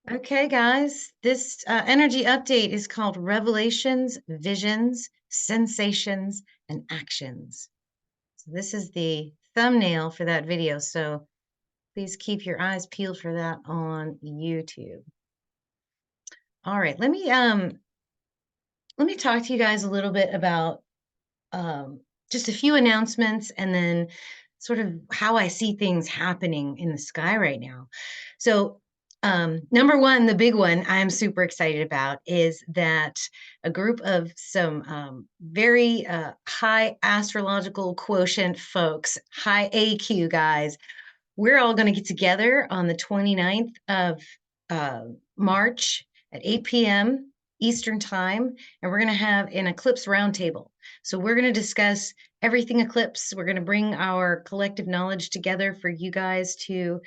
Okay, guys, this energy update is called Revelations, Visions, Sensations, and Actions. So this is the thumbnail for that video. So please keep your eyes peeled for that on YouTube. All right, let me talk to you guys a little bit about just a few announcements and then sort of how I see things happening in the sky right now. So, number one, the big one I'm super excited about is that a group of some very high astrological quotient folks, high AQ guys, we're all going to get together on the 29th of uh, March at 8 p.m. Eastern Time, and we're going to have an eclipse roundtable. So we're going to discuss everything eclipse. We're going to bring our collective knowledge together for you guys to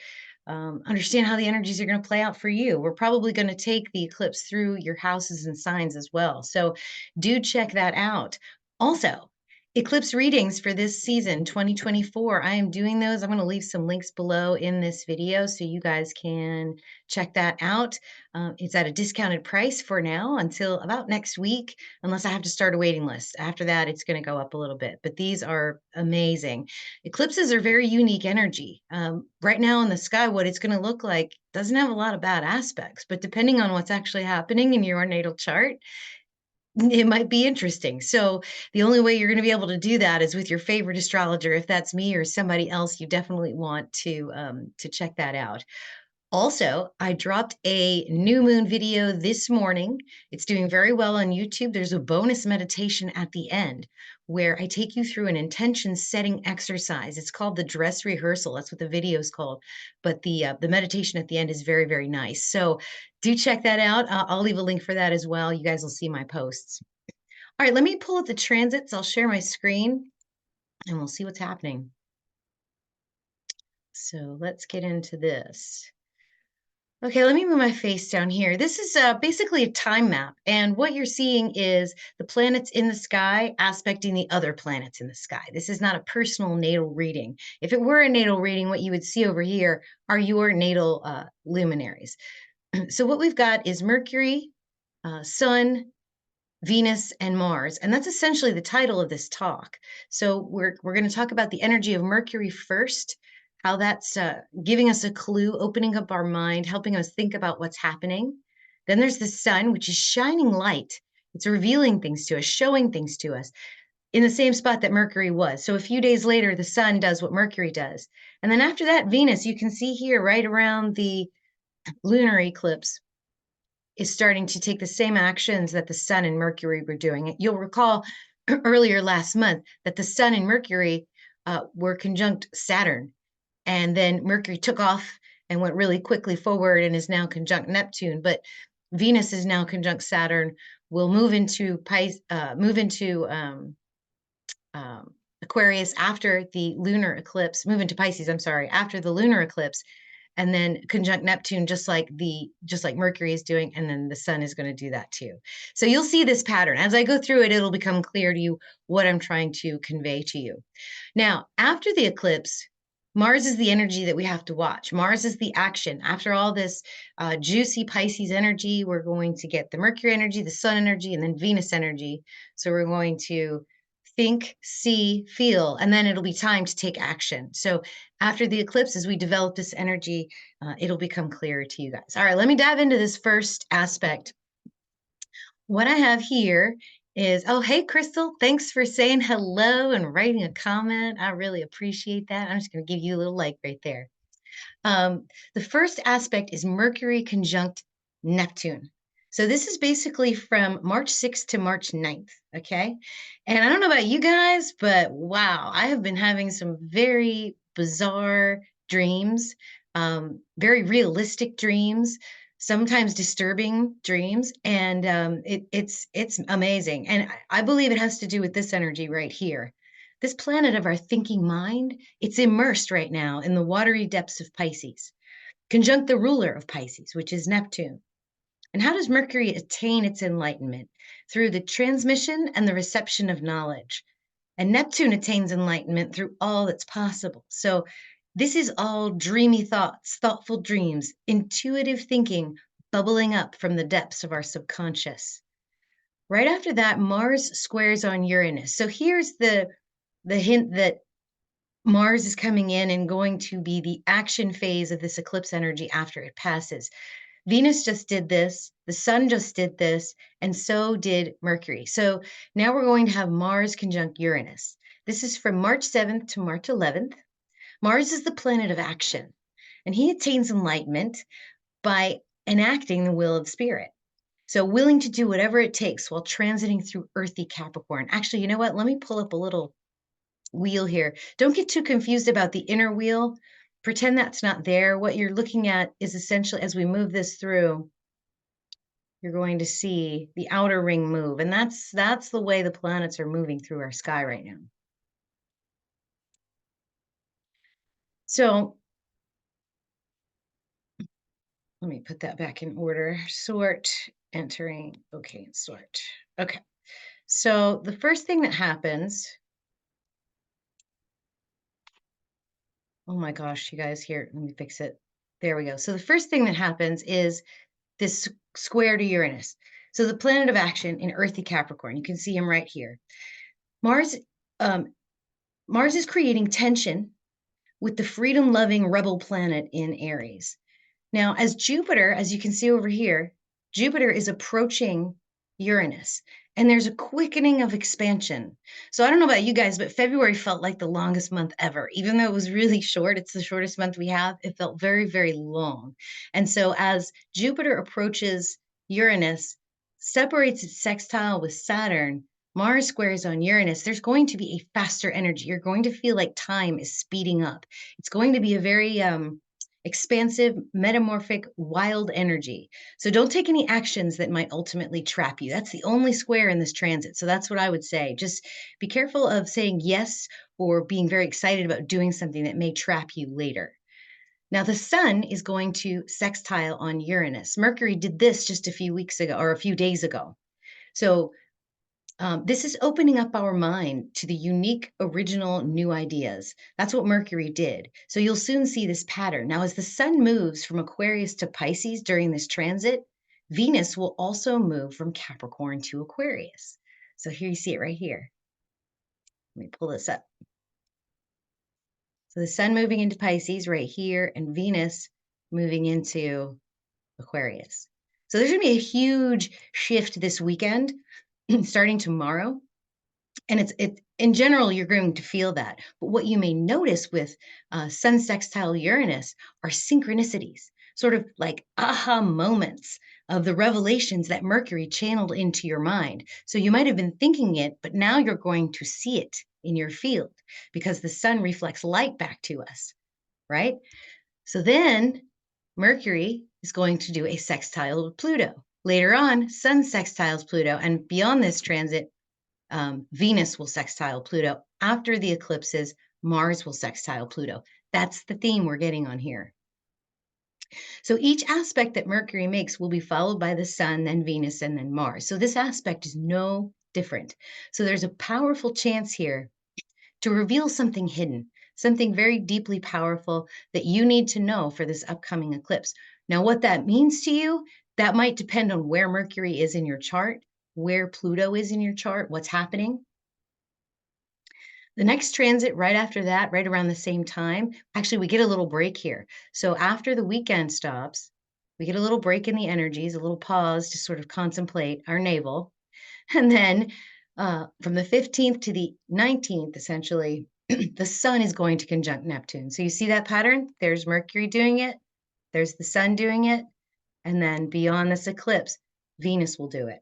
understand how the energies are going to play out for you. We're probably going to take the eclipse through your houses and signs as well. So do check that out. Also, eclipse readings for this season 2024. I am doing those. I'm going to leave some links below in this video so you guys can check that out. It's at a discounted price for now until about next week, unless I have to start a waiting list. After that, it's going to go up a little bit, but these are amazing. Eclipses are very unique energy. Right now in the sky, what it's going to look like doesn't have a lot of bad aspects, but depending on what's actually happening in your natal chart, it might be interesting. So the only way you're going to be able to do that is with your favorite astrologer. If that's me or somebody else, you definitely want to check that out. Also, I dropped a new moon video this morning. It's doing very well on YouTube. There's a bonus meditation at the end where I take you through an intention setting exercise. It's called the dress rehearsal. That's what the video is called. But the meditation at the end is very, very nice. So do check that out. I'll leave a link for that as well. You guys will see my posts. All right, let me pull up the transits. I'll share my screen and we'll see what's happening. So let's get into this. Okay, let me move my face down here. This is basically a time map, and what you're seeing is the planets in the sky aspecting the other planets in the sky. This is not a personal natal reading. If it were a natal reading, what you would see over here are your natal luminaries. So what we've got is Mercury, Sun, Venus, and Mars, and that's essentially the title of this talk. So we're going to talk about the energy of Mercury first, how that's giving us a clue, opening up our mind, helping us think about what's happening. Then there's the sun, which is shining light. It's revealing things to us, showing things to us in the same spot that Mercury was. So a few days later, the sun does what Mercury does. And then after that, Venus, you can see here right around the lunar eclipse, is starting to take the same actions that the sun and Mercury were doing. You'll recall earlier last month that the sun and Mercury were conjunct Saturn. And then Mercury took off and went really quickly forward and is now conjunct Neptune. But Venus is now conjunct Saturn. Will move into Aquarius after the lunar eclipse. Move into Pisces. I'm sorry, after the lunar eclipse, and then conjunct Neptune, just like Mercury is doing, and then the sun is going to do that too. So you'll see this pattern. As I go through it, it'll become clear to you what I'm trying to convey to you. Now, after the eclipse, Mars is the energy that we have to watch. Mars is the action. After all this juicy Pisces energy, we're going to get the Mercury energy, the sun energy, and then Venus energy. So we're going to think, see, feel, and then it'll be time to take action. So after the eclipse, as we develop this energy, it'll become clearer to you guys. All right, let me dive into this first aspect. What I have here is, oh, hey, Crystal, thanks for saying hello and writing a comment. I really appreciate that. I'm just going to give you a little like right there. The first aspect is Mercury conjunct Neptune. So this is basically from March 6th to March 9th, okay? And I don't know about you guys, but wow, I have been having some very bizarre dreams, very realistic dreams, sometimes disturbing dreams, and it's amazing. And I believe it has to do with this energy right here. This planet of our thinking mind, it's immersed right now in the watery depths of Pisces, conjunct the ruler of Pisces, which is Neptune. And how does Mercury attain its enlightenment? Through the transmission and the reception of knowledge. And Neptune attains enlightenment through all that's possible. So this is all dreamy thoughts, thoughtful dreams, intuitive thinking, bubbling up from the depths of our subconscious. Right after that, Mars squares on Uranus. So here's the hint that Mars is coming in and going to be the action phase of this eclipse energy after it passes. Venus just did this, the sun just did this, and so did Mercury. So now we're going to have Mars conjunct Uranus. This is from March 7th to March 11th. Mars is the planet of action, and he attains enlightenment by enacting the will of spirit. So willing to do whatever it takes while transiting through earthy Capricorn. Actually, you know what? Let me pull up a little wheel here. Don't get too confused about the inner wheel. Pretend that's not there. What you're looking at is essentially, as we move this through, you're going to see the outer ring move. And that's the way the planets are moving through our sky right now. So let me put that back in order. Sort, entering, okay, sort. Okay. So the first thing that happens, oh my gosh, you guys, here, let me fix it. There we go. So the first thing that happens is this square to Uranus. So the planet of action in earthy Capricorn, you can see him right here. Mars, Mars is creating tension with the freedom-loving rebel planet in Aries. Now, as Jupiter, as you can see over here, Jupiter is approaching Uranus, and there's a quickening of expansion. So I don't know about you guys, but February felt like the longest month ever. Even though it was really short, it's the shortest month we have, it felt very, very long. And so as Jupiter approaches Uranus, separates its sextile with Saturn, Mars squares on Uranus, there's going to be a faster energy. You're going to feel like time is speeding up. It's going to be a very expansive, metamorphic, wild energy. So don't take any actions that might ultimately trap you. That's the only square in this transit. So that's what I would say. Just be careful of saying yes or being very excited about doing something that may trap you later. Now, the sun is going to sextile on Uranus. Mercury did this just a few weeks ago or a few days ago. So this is opening up our mind to the unique, original, new ideas. That's what Mercury did. So you'll soon see this pattern. Now, as the sun moves from Aquarius to Pisces during this transit, Venus will also move from Capricorn to Aquarius. So here you see it right here. Let me pull this up. So the sun moving into Pisces right here, and Venus moving into Aquarius. So there's going to be a huge shift this weekend, starting tomorrow. And it's in general, you're going to feel that. But what you may notice with Sun sextile Uranus are synchronicities, sort of like aha moments of the revelations that Mercury channeled into your mind. So you might have been thinking it, but now you're going to see it in your field because the sun reflects light back to us, right? So then Mercury is going to do a sextile with Pluto. Later on, Sun sextiles Pluto, and beyond this transit, Venus will sextile Pluto. After the eclipses, Mars will sextile Pluto. That's the theme we're getting on here. So each aspect that Mercury makes will be followed by the sun, then Venus, and then Mars. So this aspect is no different. So there's a powerful chance here to reveal something hidden, something very deeply powerful that you need to know for this upcoming eclipse. Now, what that means to you, that might depend on where Mercury is in your chart, where Pluto is in your chart, what's happening. The next transit right after that, right around the same time, actually, we get a little break here. So after the weekend stops, we get a little break in the energies, a little pause to sort of contemplate our navel. And then from the 15th to the 19th, essentially, the sun is going to conjunct Neptune. So you see that pattern? There's Mercury doing it. There's the sun doing it. And then beyond this eclipse, Venus will do it.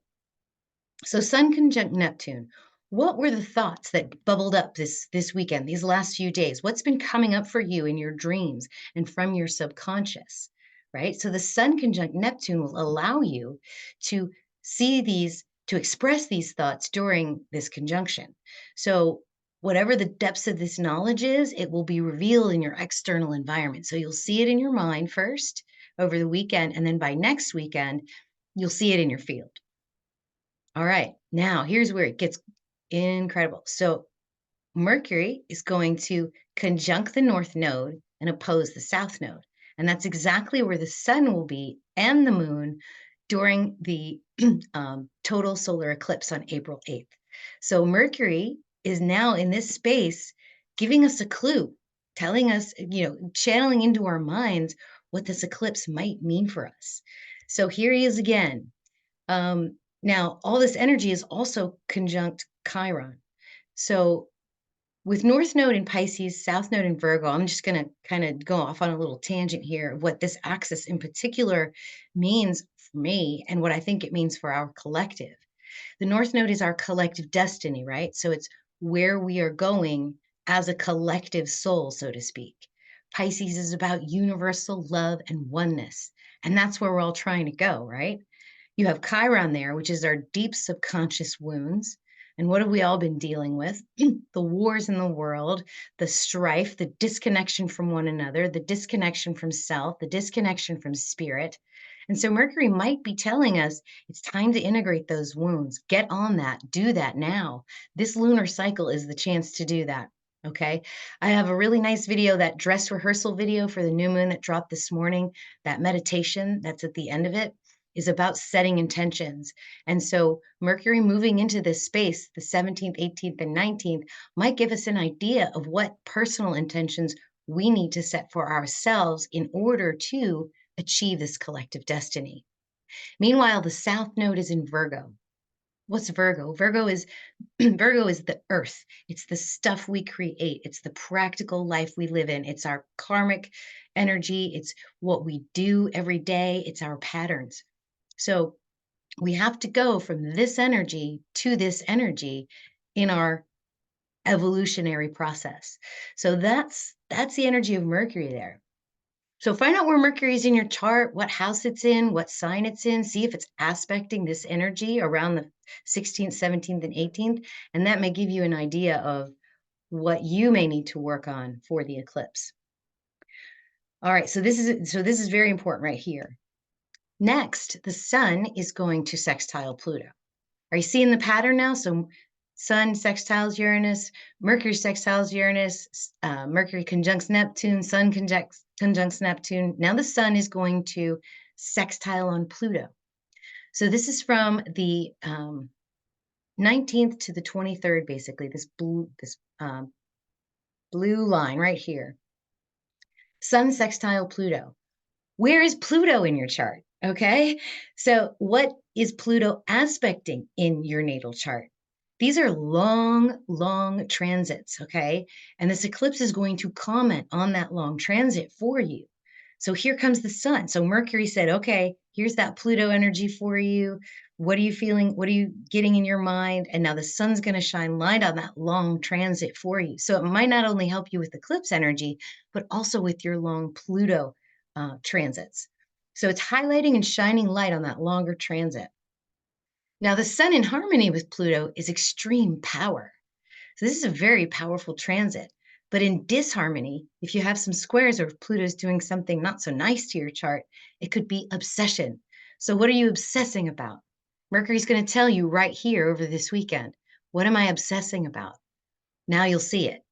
So Sun conjunct Neptune. What were the thoughts that bubbled up this weekend, these last few days? What's been coming up for you in your dreams and from your subconscious, right? So the Sun conjunct Neptune will allow you to see these, to express these thoughts during this conjunction. So whatever the depths of this knowledge is, it will be revealed in your external environment. So you'll see it in your mind first over the weekend, and then by next weekend, you'll see it in your field. All right, now here's where it gets incredible. So Mercury is going to conjunct the north node and oppose the south node. And that's exactly where the sun will be and the moon during the total solar eclipse on April 8th. So Mercury is now in this space, giving us a clue, telling us, channeling into our minds what this eclipse might mean for us. So here he is again. Now, all this energy is also conjunct Chiron. So with North Node in Pisces, South Node in Virgo, I'm just going to kind of go off on a little tangent here of what this axis in particular means for me and what I think it means for our collective. The North Node is our collective destiny, right? So it's where we are going as a collective soul, so to speak. Pisces is about universal love and oneness. And that's where we're all trying to go, right? You have Chiron there, which is our deep subconscious wounds. And what have we all been dealing with? The wars in the world, the strife, the disconnection from one another, the disconnection from self, the disconnection from spirit. And so Mercury might be telling us it's time to integrate those wounds. Get on that. Do that now. This lunar cycle is the chance to do that. Okay. I have a really nice video, that dress rehearsal video for the new moon that dropped this morning, that meditation that's at the end of it is about setting intentions. And so Mercury moving into this space, the 17th, 18th, and 19th, might give us an idea of what personal intentions we need to set for ourselves in order to achieve this collective destiny. Meanwhile, the South Node is in Virgo. What's Virgo? Virgo is Virgo is the earth. It's the stuff we create. It's the practical life we live in. It's our karmic energy. It's what we do every day. It's our patterns. So we have to go from this energy to this energy in our evolutionary process. So that's the energy of Mercury there. So find out where Mercury is in your chart, what house it's in, what sign it's in, see if it's aspecting this energy around the 16th, 17th, and 18th, and that may give you an idea of what you may need to work on for the eclipse. All right, so this is very important right here. Next, the sun is going to sextile Pluto. Are you seeing the pattern now? So sun sextiles Uranus, Mercury sextiles Uranus, Mercury conjuncts Neptune, sun conjuncts Neptune. Now the sun is going to sextile on Pluto. So this is from the 19th to the 23rd, basically, this blue line right here. Sun sextile Pluto. Where is Pluto in your chart? Okay, so what is Pluto aspecting in your natal chart? These are long, long transits, okay? And this eclipse is going to comment on that long transit for you. So here comes the sun. So Mercury said, okay, here's that Pluto energy for you. What are you feeling? What are you getting in your mind? And now the sun's going to shine light on that long transit for you. So it might not only help you with eclipse energy, but also with your long Pluto transits. So it's highlighting and shining light on that longer transit. Now, the sun in harmony with Pluto is extreme power. So this is a very powerful transit. But in disharmony, if you have some squares or if Pluto's doing something not so nice to your chart, it could be obsession. So what are you obsessing about? Mercury's going to tell you right here over this weekend, what am I obsessing about? Now you'll see it.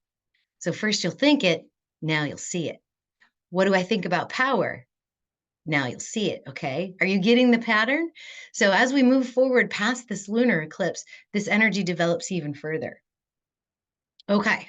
So first you'll think it, now you'll see it. What do I think about power? Now you'll see it, okay? Are you getting the pattern? So as we move forward past this lunar eclipse, this energy develops even further. Okay,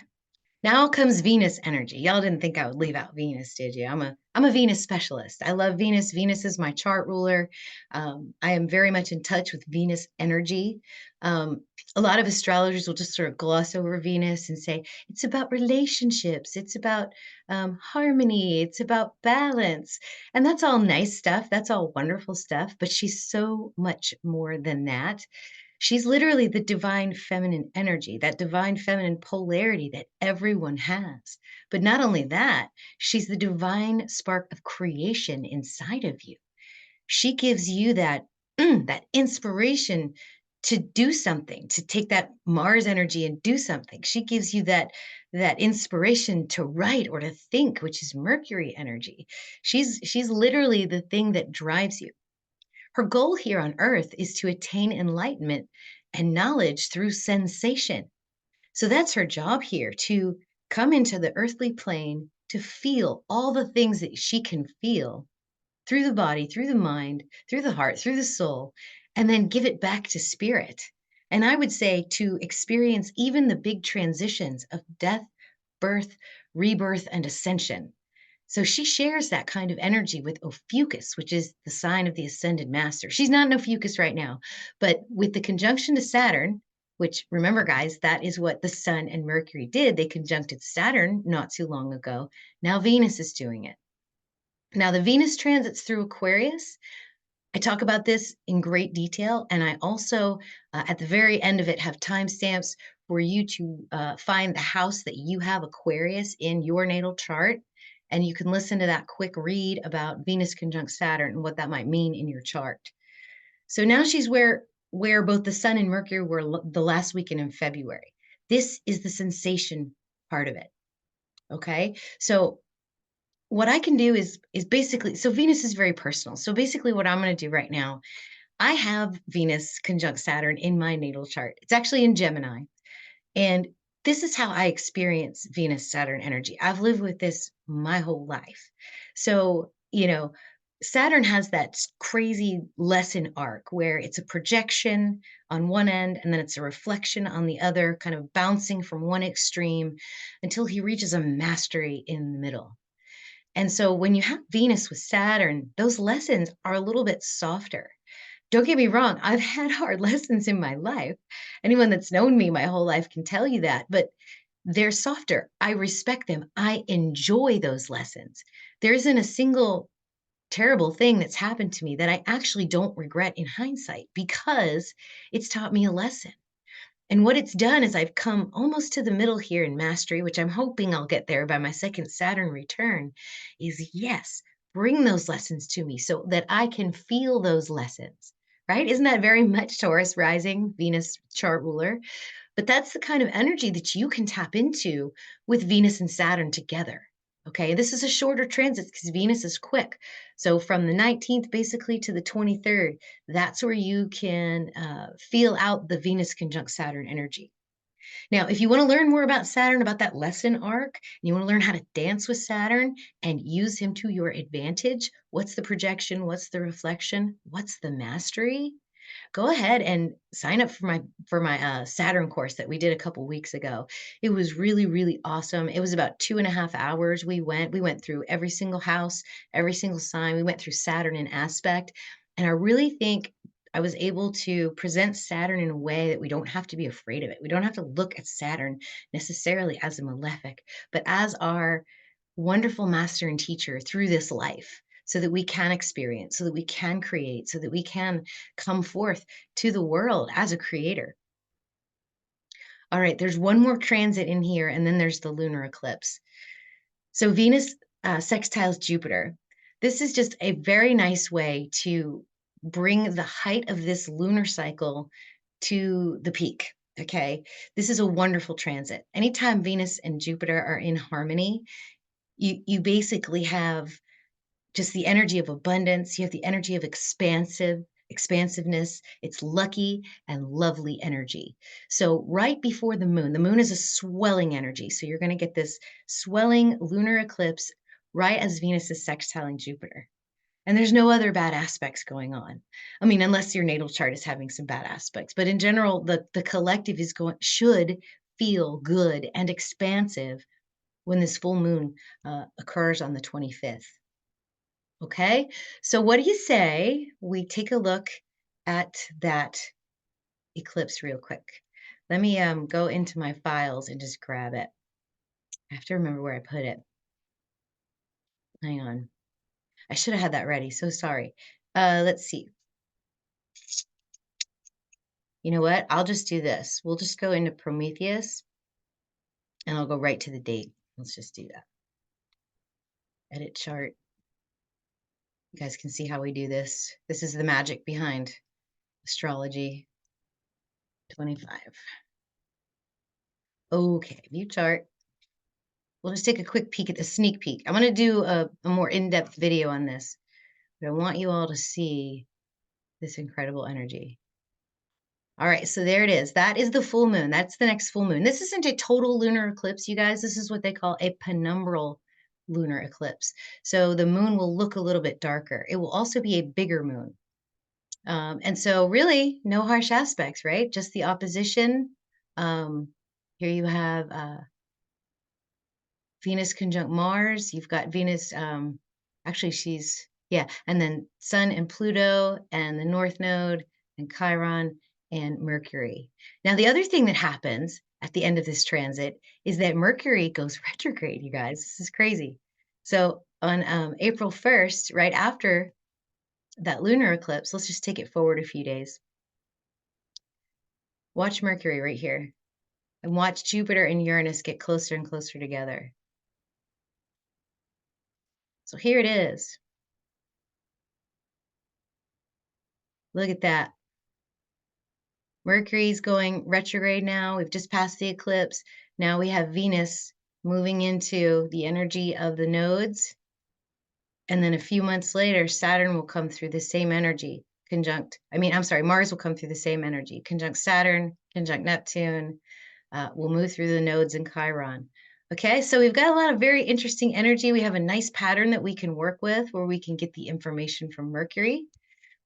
now comes Venus energy. Y'all didn't think I would leave out Venus, did you? I'm a Venus specialist. I love Venus. Venus is my chart ruler. I am very much in touch with Venus energy. A lot of astrologers will just sort of gloss over Venus and say, it's about relationships. It's about harmony. It's about balance. And that's all nice stuff. That's all wonderful stuff. But she's so much more than that. She's literally the divine feminine energy, that divine feminine polarity that everyone has. But not only that, she's the divine spark of creation inside of you. She gives you that, that inspiration to do something, to take that Mars energy and do something. She gives you that inspiration to write or to think, which is Mercury energy. She's literally the thing that drives you. Her goal here on Earth is to attain enlightenment and knowledge through sensation. So that's her job here, to come into the earthly plane to feel all the things that she can feel through the body, through the mind, through the heart, through the soul, and then give it back to spirit. And I would say to experience even the big transitions of death, birth, rebirth, and ascension. So she shares that kind of energy with Ophiuchus, which is the sign of the ascended master. She's not an Ophiuchus right now, but with the conjunction to Saturn, which remember, guys, that is what the Sun and Mercury did. They conjuncted Saturn not too long ago. Now Venus is doing it. Now, the Venus transits through Aquarius. I talk about this in great detail, and I also, at the very end of it, have timestamps for you to find the house that you have Aquarius in your natal chart, and you can listen to that quick read about Venus conjunct Saturn and what that might mean in your chart. So now she's where both the Sun and Mercury were the last weekend in February. This is the sensation part of it. Okay, so what I can do is basically, so Venus is very personal. So basically what I'm going to do right now, I have Venus conjunct Saturn in my natal chart. It's actually in Gemini. And this is how I experience Venus Saturn energy. I've lived with this my whole life. So, Saturn has that crazy lesson arc where it's a projection on one end and then it's a reflection on the other, kind of bouncing from one extreme until he reaches a mastery in the middle. And so when you have Venus with Saturn, those lessons are a little bit softer. Don't get me wrong, I've had hard lessons in my life. Anyone that's known me my whole life can tell you that, but they're softer. I respect them. I enjoy those lessons. There isn't a single terrible thing that's happened to me that I actually don't regret in hindsight because it's taught me a lesson. And what it's done is I've come almost to the middle here in mastery, which I'm hoping I'll get there by my second Saturn return, is yes, bring those lessons to me so that I can feel those lessons, right? Isn't that very much Taurus rising, Venus chart ruler? But that's the kind of energy that you can tap into with Venus and Saturn together. Okay, this is a shorter transit because Venus is quick. So from the 19th basically to the 23rd, that's where you can feel out the Venus conjunct Saturn energy. Now, if you want to learn more about Saturn, about that lesson arc, and you want to learn how to dance with Saturn and use him to your advantage, what's the projection? What's the reflection? What's the mastery? Go ahead and sign up for my Saturn course that we did a couple weeks ago. It was really, really awesome. It was about 2.5 hours. We went through every single house, every single sign. We went through Saturn in aspect. And I really think I was able to present Saturn in a way that we don't have to be afraid of it. We don't have to look at Saturn necessarily as a malefic, but as our wonderful master and teacher through this life so that we can experience, so that we can create, so that we can come forth to the world as a creator. All right, there's one more transit in here, and then there's the lunar eclipse. So Venus sextiles Jupiter. This is just a very nice way to bring the height of this lunar cycle to the peak. Okay, this is a wonderful transit. Anytime Venus and Jupiter are in harmony, you basically have just the energy of abundance. You have the energy of expansiveness. It's lucky and lovely energy. So right before the moon is a swelling energy. So you're going to get this swelling lunar eclipse right as Venus is sextiling Jupiter. And there's no other bad aspects going on. I mean, unless your natal chart is having some bad aspects. But in general, the collective should feel good and expansive when this full moon occurs on the 25th. Okay, so what do you say we take a look at that eclipse real quick? Let me go into my files and just grab it. I have to remember where I put it. Hang on. I should have had that ready. So sorry. Let's see. You know what? I'll just do this. We'll just go into Prometheus and I'll go right to the date. Let's just do that. Edit chart. You guys can see how we do this. This is the magic behind astrology. 25. Okay, view chart. We'll just take a quick peek at the sneak peek. I'm going to do a more in-depth video on this, but I want you all to see this incredible energy. All right, so there it is. That is the full moon. That's the next full moon. This isn't a total lunar eclipse, you guys. This is what they call a penumbral lunar eclipse. So the moon will look a little bit darker. It will also be a bigger moon. And so really no harsh aspects, right? Just the opposition. Um, Here you have Venus conjunct Mars. You've got Venus, actually yeah, and then Sun and Pluto and the North Node and Chiron and Mercury. Now, the other thing that happens at the end of this transit is that Mercury goes retrograde, you guys. This is crazy. So on April 1st, right after that lunar eclipse, let's just take it forward a few days. Watch Mercury right here and watch Jupiter and Uranus get closer and closer together. So here it is. Look at that. Mercury's going retrograde now. We've just passed the eclipse. Now we have Venus moving into the energy of the nodes. And then a few months later, Saturn will come through the same energy, Mars will come through the same energy, conjunct Saturn, conjunct Neptune, we'll move through the nodes in Chiron. Okay, so we've got a lot of very interesting energy. We have a nice pattern that we can work with where we can get the information from Mercury.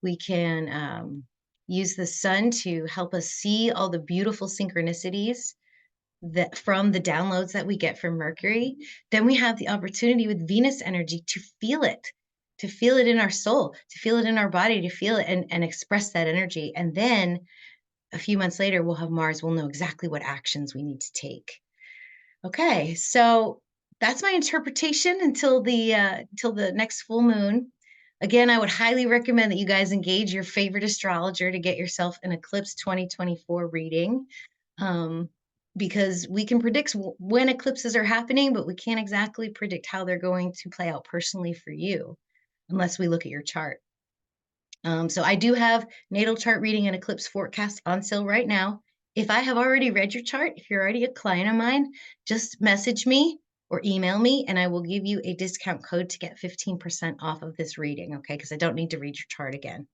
We can use the sun to help us see all the beautiful synchronicities that from the downloads that we get from Mercury. Then we have the opportunity with Venus energy to feel it in our soul, to feel it in our body, to feel it and express that energy. And then a few months later, we'll have Mars. We'll know exactly what actions we need to take. Okay, so that's my interpretation until the next full moon. Again, I would highly recommend that you guys engage your favorite astrologer to get yourself an Eclipse 2024 reading, because we can predict when eclipses are happening, but we can't exactly predict how they're going to play out personally for you unless we look at your chart. So I do have natal chart reading and eclipse forecast on sale right now. If I have already read your chart, if you're already a client of mine, just message me or email me and I will give you a discount code to get 15% off of this reading, okay? Because I don't need to read your chart again.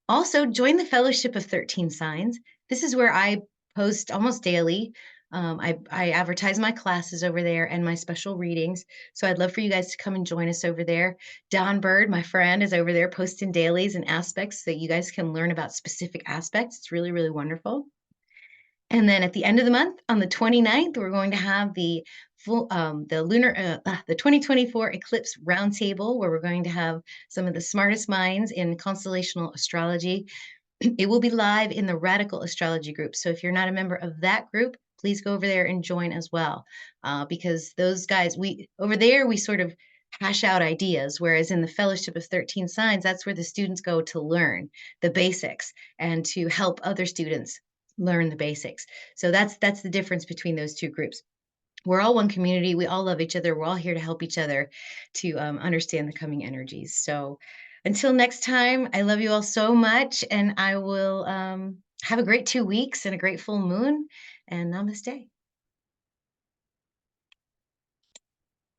Also, join the Fellowship of 13 Signs. This is where I post almost daily. I advertise my classes over there and my special readings. So I'd love for you guys to come and join us over there. Don Bird, my friend, is over there posting dailies and aspects so you guys can learn about specific aspects. It's really, really wonderful. And then at the end of the month, on the 29th, we're going to have the the 2024 Eclipse Roundtable, where we're going to have some of the smartest minds in constellational astrology. It will be live in the Radical Astrology group. So if you're not a member of that group, please go over there and join as well. Because those guys, over there, we sort of hash out ideas, whereas in the Fellowship of 13 Signs, that's where the students go to learn the basics and to help other students learn the basics. So that's the difference between those two groups. We're all one community. We all love each other. We're all here to help each other to understand the coming energies. So until next time, I love you all so much, and I will have a great 2 weeks and a great full moon, and namaste.